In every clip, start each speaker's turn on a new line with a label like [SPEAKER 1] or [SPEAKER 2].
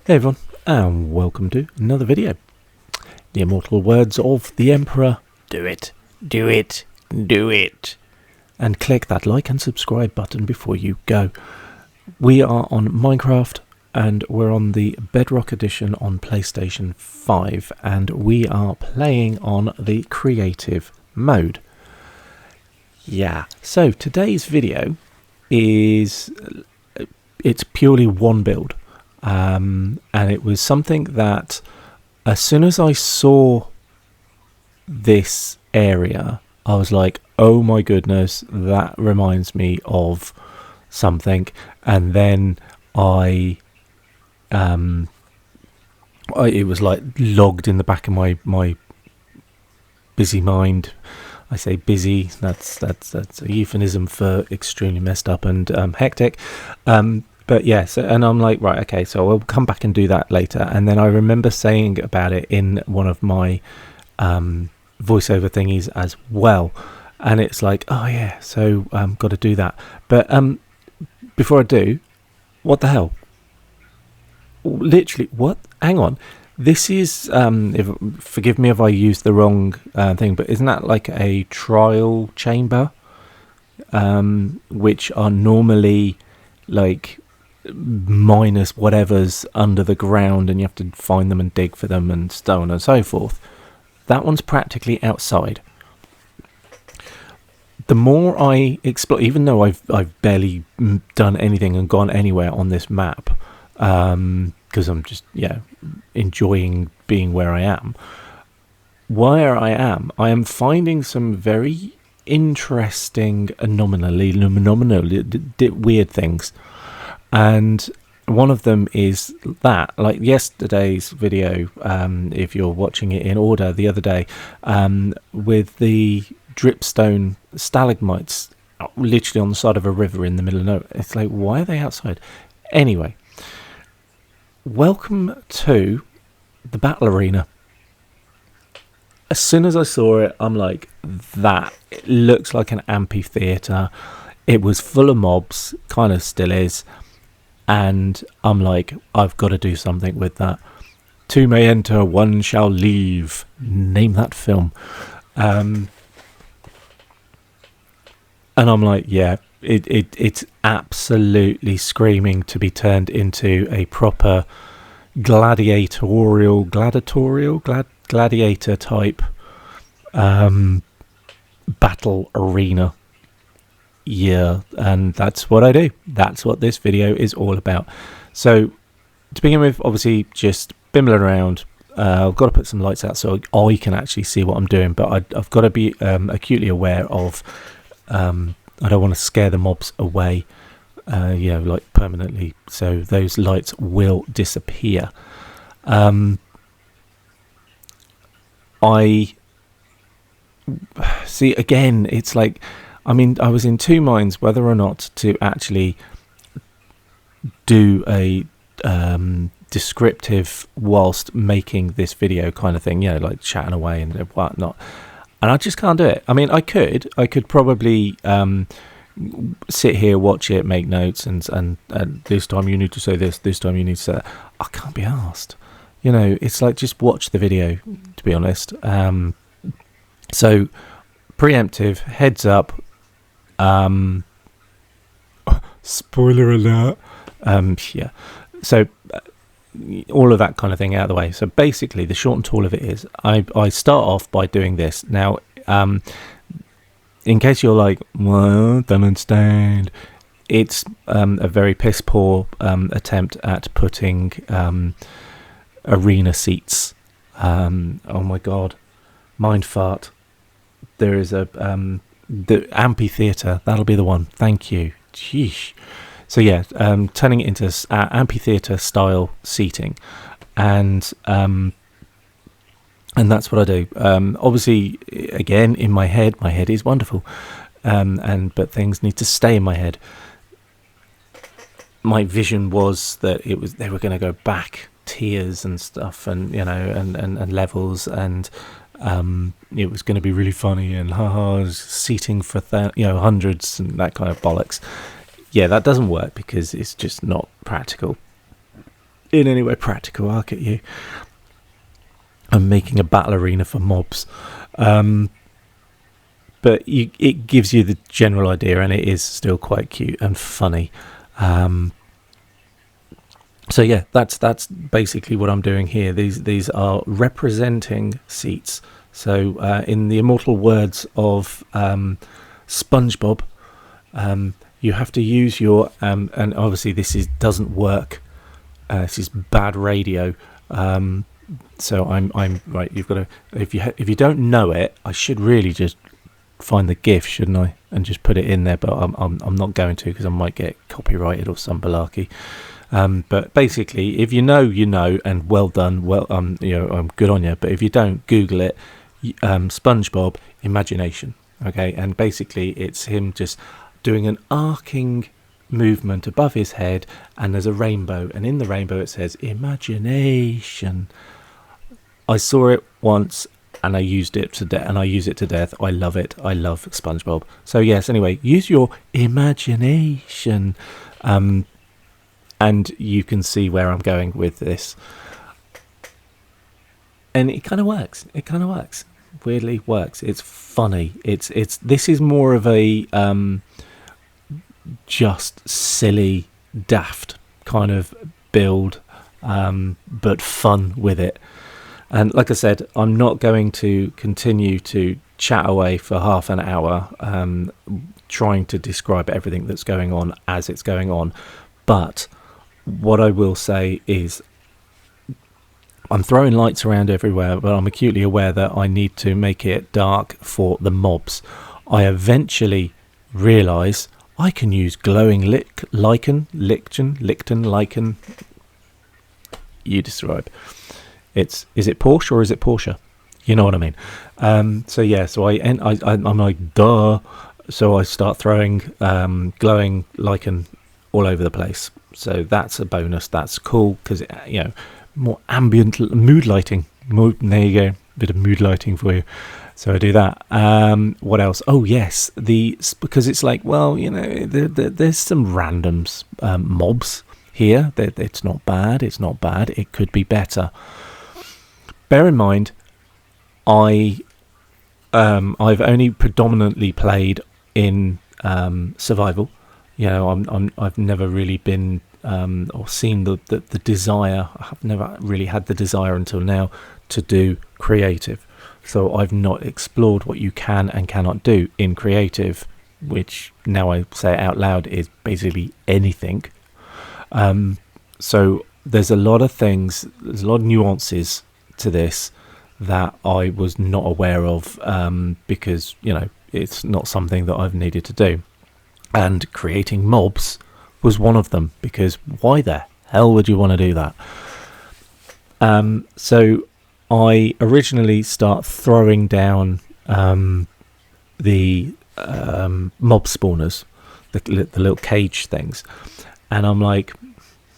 [SPEAKER 1] Hey everyone, and welcome to another video. The immortal words of the Emperor: do it, do it, do it. And click that like and subscribe button before you go. We are on Minecraft, and we're on the Bedrock Edition on PlayStation 5, and we are playing on the creative mode. Yeah, so today's video is, it's purely one build. And it was something that as soon as I saw this area, I was like, oh my goodness, that reminds me of something. And then it was like logged in the back of my busy mind. I say busy, that's a euphemism for extremely messed up and hectic. But yes, and I'm like, right, okay, so I'll come back and do that later. And then I remember saying about it in one of my voiceover thingies as well. And it's like, oh yeah, so got to do that. But before I do, what the hell? Literally, what? Hang on. This is, forgive me if I used the wrong thing, but isn't that like a trial chamber? Which are normally like minus whatever's under the ground, and you have to find them and dig for them and so on and so forth. That one's practically outside. The more I explore, even though I've barely done anything and gone anywhere on this map, because I'm just enjoying being where I am. I am finding some very interesting weird things. And one of them is that, like yesterday's video, if you're watching it in order, the other day, with the dripstone stalagmites literally on the side of a river in the middle of nowhere. It's like, why are they outside? Anyway, welcome to the battle arena. As soon as I saw it, I'm like, that it looks like an amphitheater. It was full of mobs, kind of still is. And I'm like, I've got to do something with that. Two may enter, one shall leave. Name that film. And I'm like, yeah, it's absolutely screaming to be turned into a proper gladiator type battle arena. Yeah, and that's what I do. That's what this video is all about. So to begin with, obviously just bimbling around. I've got to put some lights out so I can actually see what I'm doing, but I've got to be acutely aware of I don't want to scare the mobs away, like permanently, so those lights will disappear. I see, again, it's like, I mean, I was in two minds whether or not to actually do a descriptive whilst making this video kind of thing, like chatting away and whatnot. And I just can't do it. I mean, I could probably sit here, watch it, make notes, and this time you need to say this time you need to say that. I can't be arsed. It's like, just watch the video, to be honest. So, preemptive, heads up. Spoiler alert. Yeah. So all of that kind of thing out of the way. So basically, the short and tall of it is, I start off by doing this. Now, in case you're like, well, don't understand, it's a very piss poor attempt at putting arena seats. Oh my god, mind fart. There is a the amphitheater, that'll be the one. Thank you. Sheesh. So yeah, turning it into amphitheater style seating, and that's what I do. Obviously, again, in my head is wonderful, but things need to stay in my head. My vision was that they were going to go back tiers and stuff, and and levels, and it was going to be really funny, and seating for hundreds and that kind of bollocks. Yeah, that doesn't work because it's just not practical. in any way practical. I'll get you. I'm making a battle arena for mobs. But it gives you the general idea, and it is still quite cute and funny. So yeah, that's basically what I'm doing here. These are representing seats. So in the immortal words of SpongeBob, you have to use your and obviously this doesn't work. This is bad radio. So I'm right. You've got to if you don't know it, I should really just find the GIF, shouldn't I, and just put it in there? But I'm not going to, because I might get copyrighted or some malarkey. But basically, if you know, you know, and well done. Well, I'm good on you. But if you don't, Google it. SpongeBob imagination. Okay, and basically it's him just doing an arcing movement above his head, and there's a rainbow, and in the rainbow it says imagination. I saw it once and I used it to death, and I use it to death. I love it. I love SpongeBob. So yes, anyway, use your imagination. And you can see where I'm going with this. And it kind of works. It kind of works. Weirdly works. It's funny. This is more of a just silly, daft kind of build, but fun with it. And like I said, I'm not going to continue to chat away for half an hour trying to describe everything that's going on as it's going on. But what I will say is I'm throwing lights around everywhere, but I'm acutely aware that I need to make it dark for the mobs. I eventually realise I can use glowing lichen. You describe. Is it Porsche or is it Porsche? You know what I mean. So yeah, so I'm like, duh. So I start throwing glowing lichen all over the place. So that's a bonus. That's cool because more ambient mood lighting. There you go, bit of mood lighting for you. So I do that. What else? Oh yes, because it's like, well, there's some randoms mobs here. It's not bad. It's not bad. It could be better. Bear in mind, I've only predominantly played in survival. I've never really been or seen the desire. I've never really had the desire until now to do creative. So I've not explored what you can and cannot do in creative, which now I say it out loud is basically anything. So there's a lot of things, there's a lot of nuances to this that I was not aware of because, it's not something that I've needed to do. And creating mobs was one of them, because why the hell would you want to do that? So I originally start throwing down the mob spawners, the little cage things, and I'm like,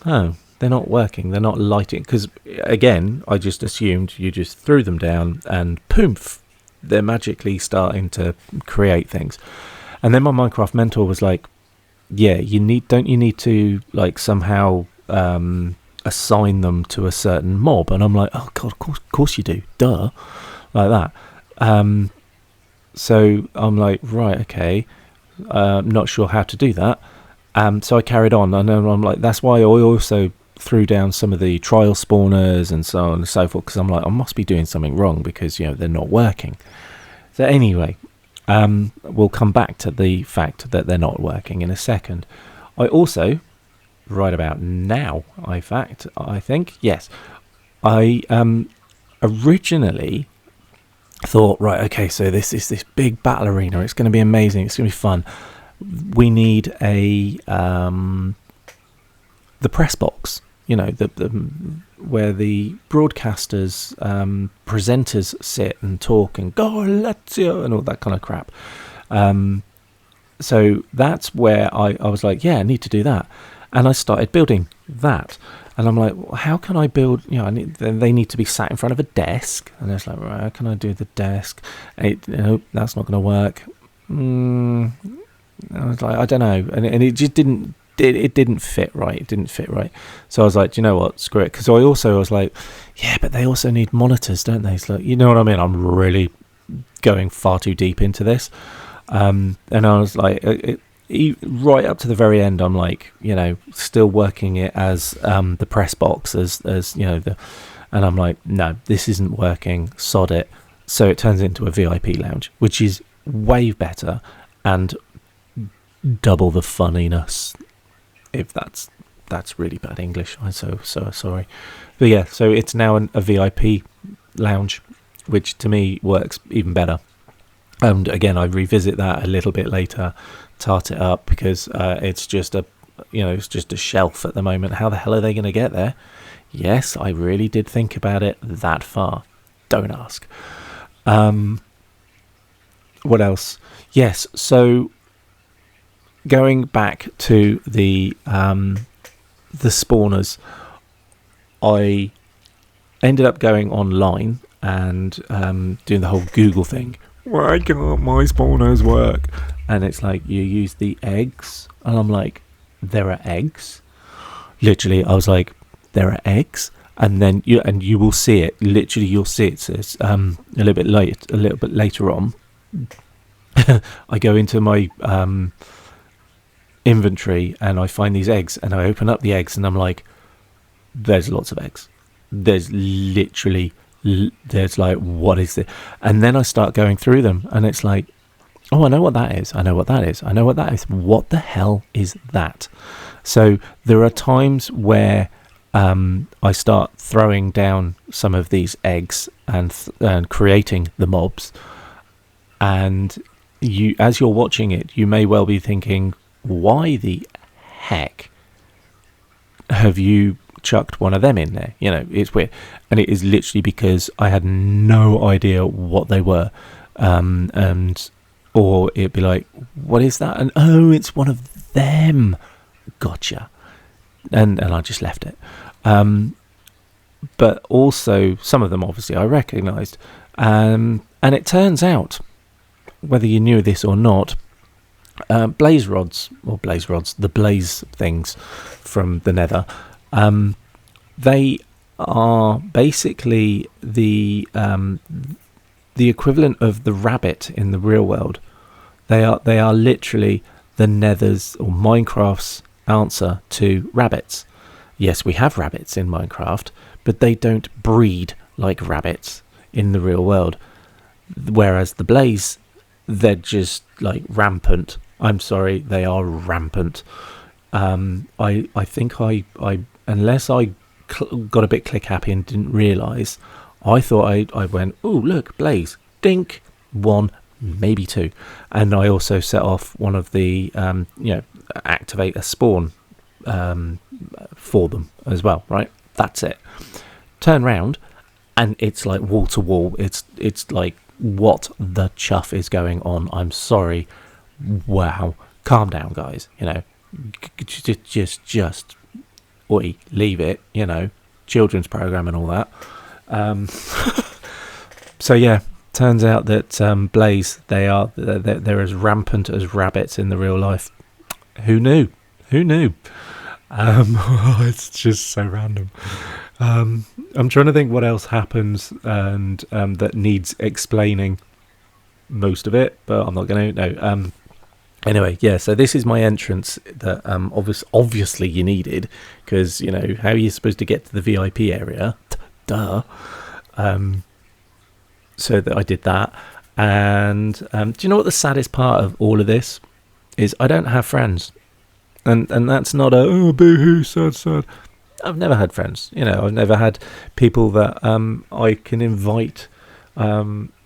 [SPEAKER 1] oh, they're not working, they're not lighting, because again, I just assumed you just threw them down and poof, they're magically starting to create things. And then my Minecraft mentor was like, yeah, don't you need to like somehow assign them to a certain mob? And I'm like, oh god, of course you do, duh, like that. So I'm like, right, okay, not sure how to do that. So I carried on, and then I'm like, that's why I also threw down some of the trial spawners and so on and so forth, because I'm like, I must be doing something wrong because they're not working. So anyway, we'll come back to the fact that they're not working in a second. I also, right about now, I think, yes, I originally thought, right, okay, so this is this big battle arena. It's going to be amazing. It's going to be fun. We need the press box, where the broadcasters, presenters sit and talk and go Lazio and all that kind of crap. So that's where I was like, yeah, I need to do that. And I started building that. And I'm like, well, how can I build, they need to be sat in front of a desk. And I was like, right, how can I do the desk? That's not going to work. I was like, I don't know. And it just didn't it didn't fit right. It didn't fit right. So I was like, do you know what? Screw it. Because I was like, yeah, but they also need monitors, don't they? It's like, you know what I mean? I'm really going far too deep into this. And I was like, right up to the very end, I'm like, still working it as the press box, as and I'm like, no, this isn't working. Sod it. So it turns into a VIP lounge, which is way better and double the funniness. If that's really bad English, I'm so sorry. But yeah, so it's now a VIP lounge, which to me works even better. And again, I revisit that a little bit later, tart it up, because it's just a shelf at the moment. How the hell are they going to get there? Yes, I really did think about it that far. Don't ask. What else? Yes, so going back to the spawners, I ended up going online and doing the whole Google thing. Why can't my spawners work? And it's like, you use the eggs, and I'm like, there are eggs. Literally, I was like, there are eggs, and then you will see it. Literally, you'll see it. So it's a little bit later on. I go into my inventory and I find these eggs, and I open up the eggs, and I'm like, there's lots of eggs. There's like, what is this? And then I start going through them, and it's like, oh, I know what that is. I know what that is. I know what that is. What the hell is that? So there are times where I start throwing down some of these eggs and creating the mobs, and as you're watching it, you may well be thinking, why the heck have you chucked one of them in there? It's weird. And it is literally because I had no idea what they were. Or it'd be like, what is that? And oh, it's one of them. Gotcha. And I just left it. But also, some of them obviously I recognised. And it turns out, whether you knew this or not, the blaze things from the Nether, they are basically the equivalent of the rabbit in the real world. They are literally the Nether's or Minecraft's answer to rabbits. Yes, we have rabbits in Minecraft, but they don't breed like rabbits in the real world. Whereas the blaze, they're just like rampant. I'm sorry, they are rampant. I think I unless I got a bit click happy and didn't realise, I thought I went, oh look, blaze, dink, 1, maybe 2, and I also set off one of the activate a spawn for them as well. Right, that's it. Turn round, and it's like wall to wall. It's like, what the chuff is going on? I'm sorry. Wow, calm down, guys. Just oi, leave it. Children's program and all that. So yeah, turns out that blaze, they're as rampant as rabbits in the real life. Who knew? It's just so random. I'm trying to think what else happens and that needs explaining. Most of it, but I'm not going to. No. Anyway, yeah. So this is my entrance that obviously you needed, because how are you supposed to get to the VIP area? Duh. So that I did that, and do you know what the saddest part of all of this is? I don't have friends, and that's not a boo-hoo, sad. I've never had friends. I've never had people that I can invite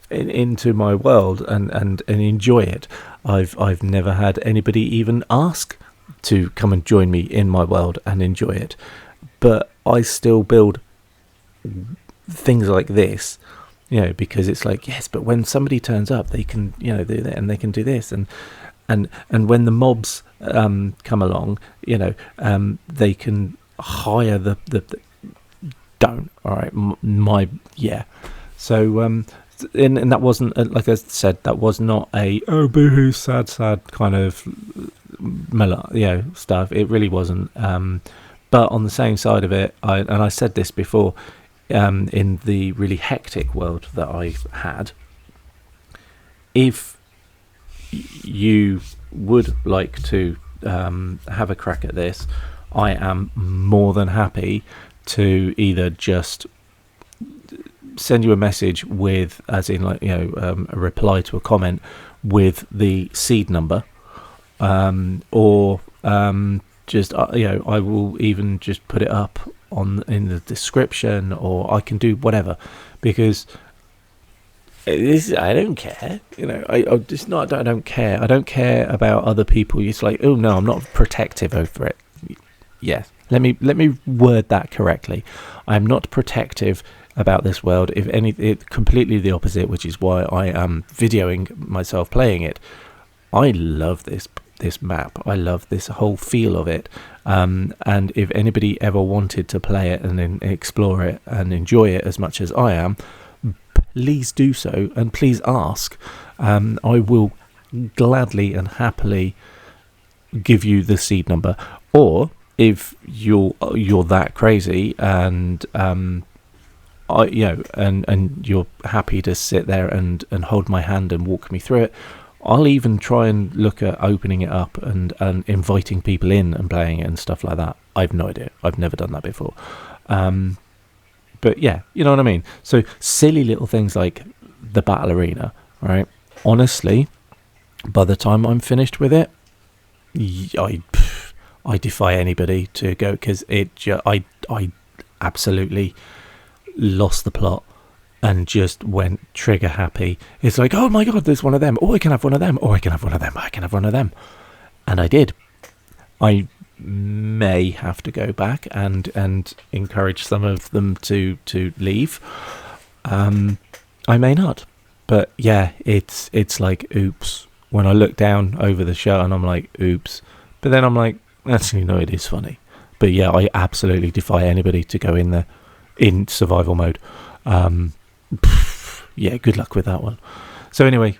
[SPEAKER 1] into my world and enjoy it. I've never had anybody even ask to come and join me in my world and enjoy it. But I still build things like this, because it's like, yes, but when somebody turns up, they can, do that, and they can do this, and when the mobs come along, they can hire the don't. All right, So and that wasn't, like I said, that was not a boohoo, sad kind of stuff. It really wasn't. But on the same side of it, I said this before, in the really hectic world that I had, if you would like to have a crack at this, I am more than happy to either just send you a message with, as in like, a reply to a comment with the seed number, or just I will even just put it up in the description, or I can do whatever, because I don't care. I don't care. I don't care about other people. It's like, oh no, I'm not protective over it. Yes, let me word that correctly. I'm not protective about this world. If any, it completely the opposite, which is why I am videoing myself playing it. I love this map. I love this whole feel of it. And if anybody ever wanted to play it and then explore it and enjoy it as much as I am, please do so, and please ask. I will gladly and happily give you the seed number. Or if you're that crazy and and you're happy to sit there and hold my hand and walk me through it, I'll even try and look at opening it up and inviting people in and playing it and stuff like that. I've no idea. I've never done that before. But yeah, you know what I mean? So silly little things like the battle arena, right? Honestly, by the time I'm finished with it, I defy anybody to go, because I absolutely lost the plot and just went trigger happy. It's like, oh my god, there's one of them. Oh, I can have one of them. Oh, I can have one of them. I can have one of them. And I did. I may have to go back and encourage some of them to leave. I may not, but yeah, it's like, oops. When I look down over the show and I'm like, oops, but then I'm like, actually no, it is funny. But yeah, I absolutely defy anybody to go in there in survival mode. Yeah, good luck with that one. So anyway,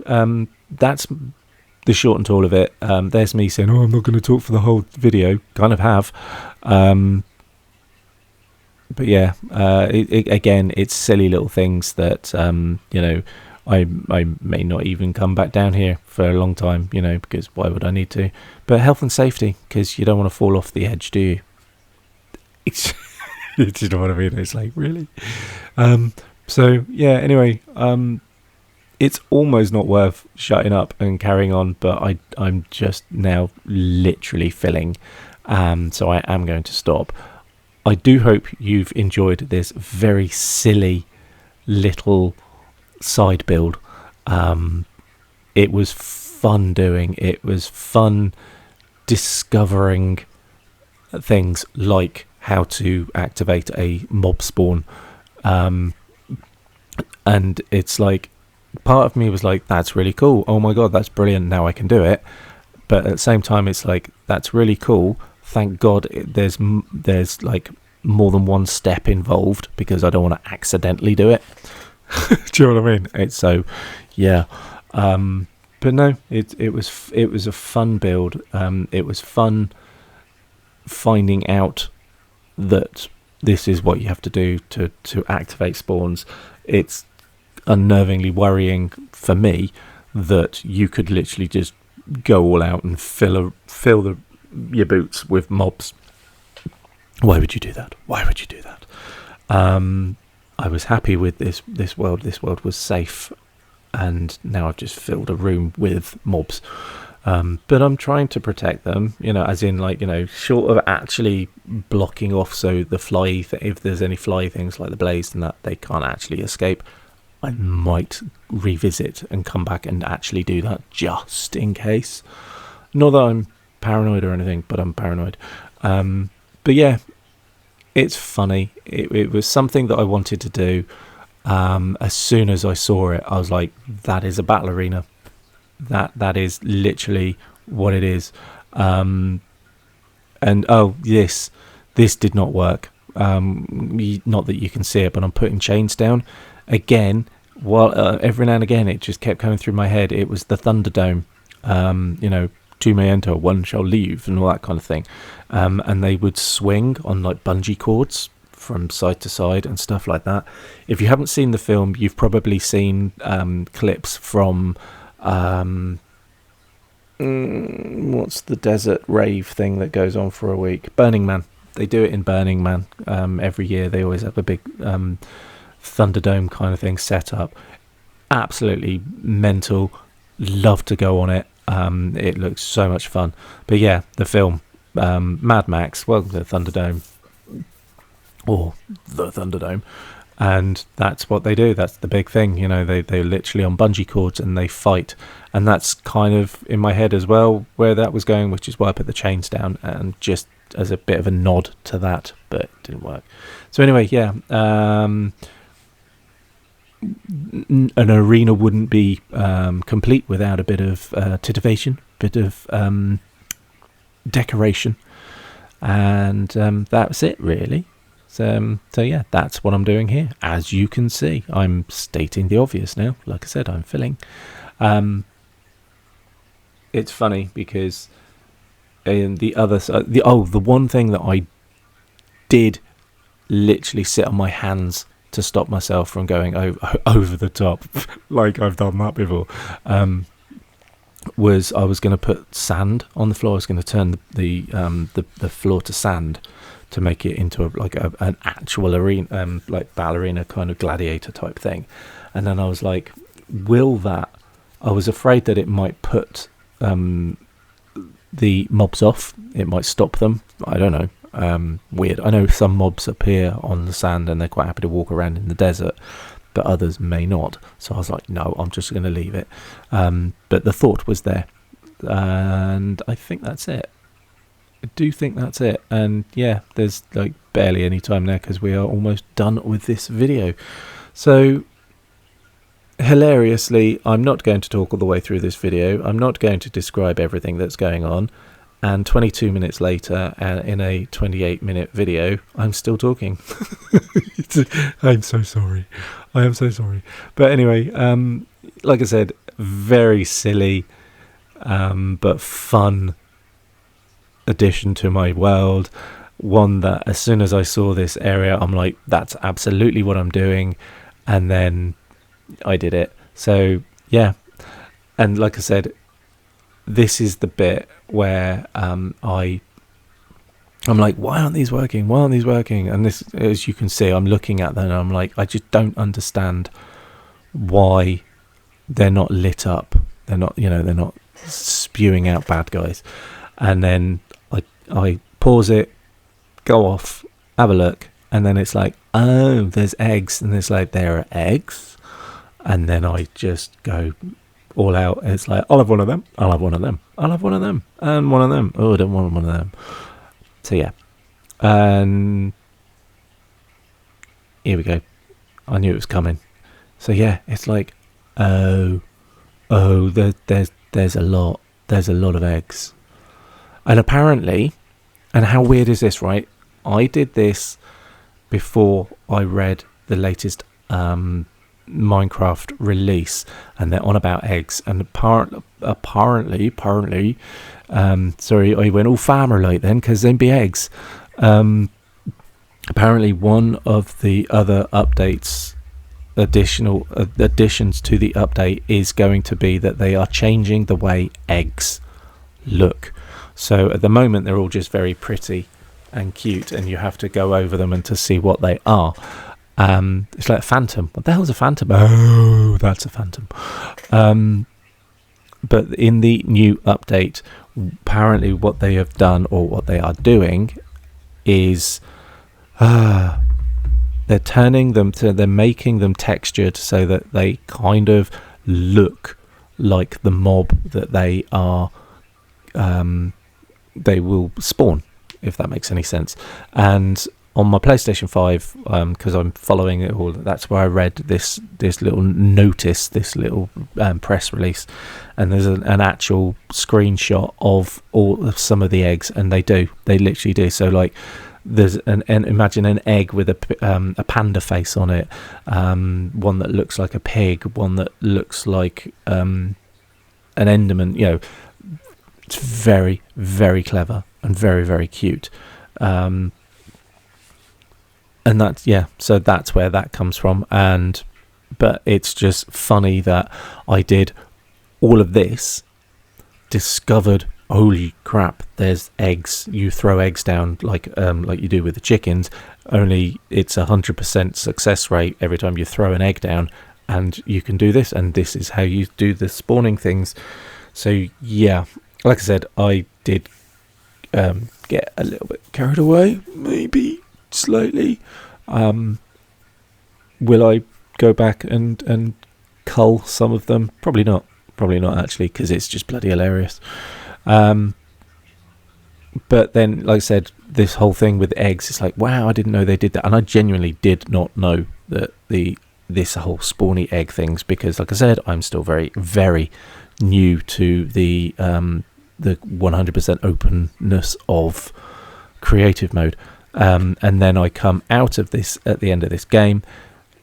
[SPEAKER 1] that's the short and tall of it. There's me saying, oh, I'm not going to talk for the whole video. Kind of have. But yeah, again, it's silly little things that, I may not even come back down here for a long time, because why would I need to? But health and safety, because you don't want to fall off the edge, do you? Do you know what I mean? It's like, really? So yeah, anyway, it's almost not worth shutting up and carrying on, but I'm just now literally filling, so I am going to stop. I do hope you've enjoyed this very silly little side build. It was fun doing. It was fun discovering things like how to activate a mob spawn, and it's like, part of me was like, that's really cool, oh my god, that's brilliant, now I can do it. But at the same time, it's like, that's really cool, thank god there's like more than one step involved, because I don't want to accidentally do it. Do you know what I mean? It's so, yeah. But no, it was a fun build. It was fun finding out that this is what you have to do to activate spawns. It's unnervingly worrying for me that you could literally just go all out and fill your boots with mobs. Why would you do that? Why would you do that? I was happy with this world. This world was safe, and now I've just filled a room with mobs. But I'm trying to protect them, as in, like, short of actually blocking off so the fly, if there's any fly things like the blaze and that, they can't actually escape. I might revisit and come back and actually do that just in case. Not that I'm paranoid or anything, but I'm paranoid. But yeah, it's funny. It was something that I wanted to do. As soon as I saw it, I was like, that is a battle arena. That is literally what it is. And this did not work. Not that you can see it, but I'm putting chains down again. While every now and again it just kept coming through my head. It was the Thunderdome. two may enter, one shall leave, and all that kind of thing. And they would swing on like bungee cords from side to side and stuff like that. If you haven't seen the film, you've probably seen clips from what's the desert rave thing that goes on for a week? Burning Man. They do it in Burning Man every year. They always have a big Thunderdome kind of thing set up. Absolutely mental. Love to go on it. It looks so much fun. But yeah, the film Mad Max, Welcome to the Thunderdome, or the Thunderdome, and that's what they do. That's the big thing, you know. They're literally on bungee cords and they fight, and that's kind of in my head as well where that was going, which is why I put the chains down, and just as a bit of a nod to that, but it didn't work. So anyway, yeah, an arena wouldn't be complete without a bit of titivation, bit of decoration, and that's it really. So yeah, that's what I'm doing here. As you can see, I'm stating the obvious now. Like I said, I'm filling. It's funny because in the other side, the one thing that I did literally sit on my hands to stop myself from going over the top, like I've done that before, was I was going to put sand on the floor. I was going to turn the floor to sand to make it into an actual arena, like ballerina kind of gladiator type thing. And then I was like, I was afraid that it might put the mobs off. It might stop them. I don't know. Weird. I know some mobs appear on the sand and they're quite happy to walk around in the desert, but others may not. So I was like, no, I'm just going to leave it. But the thought was there, and I think that's it. I do think that's it. And yeah, there's like barely any time there because we are almost done with this video. So hilariously, I'm not going to talk all the way through this video. I'm not going to describe everything that's going on. And 22 minutes later, in a 28-minute video, I'm still talking. I'm so sorry. I am so sorry. But anyway, like I said, very silly, but fun addition to my world. One that as soon as I saw this area, I'm like, that's absolutely what I'm doing. And then I did it. So yeah. And like I said, this is the bit where I'm like, why aren't these working? Why aren't these working? And this, as you can see, I'm looking at them and I'm like, I just don't understand why they're not lit up. They're not, they're not spewing out bad guys. And then I pause it, go off, have a look, and then it's like, oh, there's eggs. And it's like, there are eggs. And then I just go all out. It's like, I'll have one of them, I'll have one of them, I'll have one of them, and one of them. Oh, I don't want one of them. So yeah, and here we go. I knew it was coming. So yeah, it's like, oh, there's a lot of eggs. And apparently, and how weird is this, right? I did this before I read the latest Minecraft release, and they're on about eggs. And apparently, sorry, I went all farmer like then because there'd be eggs. Apparently, one of the other updates, additional additions to the update, is going to be that they are changing the way eggs look. So at the moment, they're all just very pretty and cute, and you have to go over them and to see what they are. It's like a phantom. What the hell's a phantom? Oh, that's a phantom. But in the new update, apparently what they have done, or what they are doing, is they're making them textured so that they kind of look like the mob that they are. They will spawn, if that makes any sense. And on my PlayStation 5, because I'm following it all, that's where I read this little notice, this little press release, and there's an actual screenshot of some of the eggs, and they literally do. So like, there's imagine an egg with a panda face on it, one that looks like a pig, one that looks like an Enderman, It's very, very clever and very, very cute. And that's, yeah, so that's where that comes from. But it's just funny that I did all of this, discovered, holy crap, there's eggs. You throw eggs down like you do with the chickens, only it's 100% success rate every time you throw an egg down, and you can do this, and this is how you do the spawning things. So yeah, like I said, I did get a little bit carried away, maybe slightly. Will I go back and cull some of them? Probably not actually, because it's just bloody hilarious. But then, like I said, this whole thing with eggs, it's like, wow, I didn't know they did that. And I genuinely did not know that this whole spawny egg things, because like I said, I'm still very, very new to the 100% openness of creative mode. And then I come out of this at the end of this game,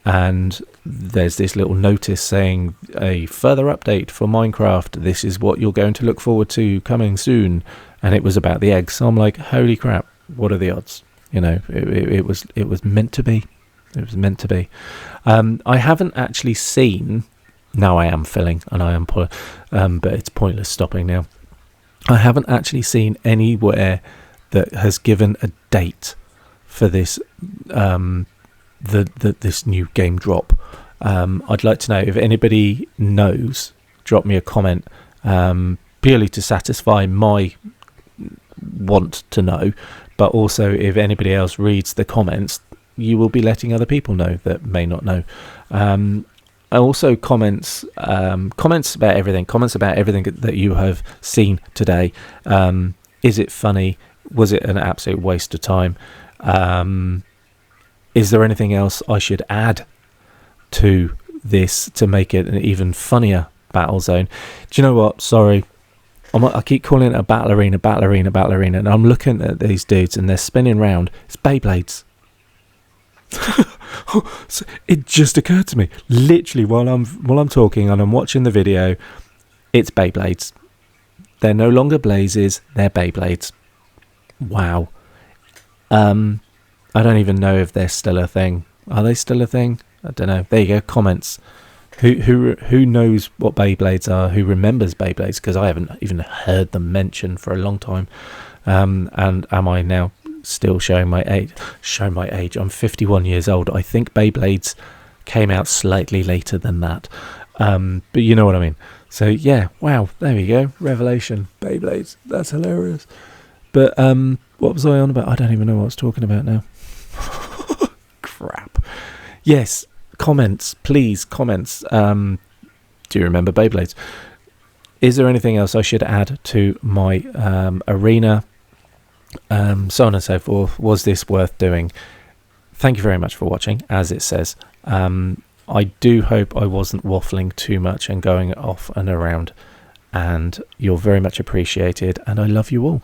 [SPEAKER 1] and there's this little notice saying a further update for Minecraft. This is what you're going to look forward to coming soon. And it was about the eggs. So I'm like, holy crap, what are the odds? You know, it was meant to be. It was meant to be. I haven't actually seen. Now I am filling, and I am but it's pointless stopping now. I haven't actually seen anywhere that has given a date for this this new game drop. I'd like to know if anybody knows. Drop me a comment, purely to satisfy my want to know, but also if anybody else reads the comments, you will be letting other people know that may not know. Also comments about everything that you have seen today. Is it funny? Was it an absolute waste of time? Is there anything else I should add to this to make it an even funnier battle zone? Do you know what? Sorry, I keep calling it a battle arena, and I'm looking at these dudes and they're spinning round. It's Beyblades. So it just occurred to me, literally while I'm talking and I'm watching the video, it's Beyblades. They're no longer blazes, they're Beyblades. Wow. I don't even know if they're still a thing. Are they still a thing? I don't know. There you go. Comments. Who knows what Beyblades are? Who remembers Beyblades? Because I haven't even heard them mentioned for a long time. And am I now still showing my age? I'm 51 years old. I think Beyblades came out slightly later than that. But you know what I mean. So yeah, wow. There we go. Revelation. Beyblades. That's hilarious. But what was I on about? I don't even know what I was talking about now. Crap. Yes, comments, please, comments. Do you remember Beyblades? Is there anything else I should add to my arena? So on and so forth. Was this worth doing? Thank you very much for watching, as it says. I do hope I wasn't waffling too much and going off and around. And you're very much appreciated, and I love you all.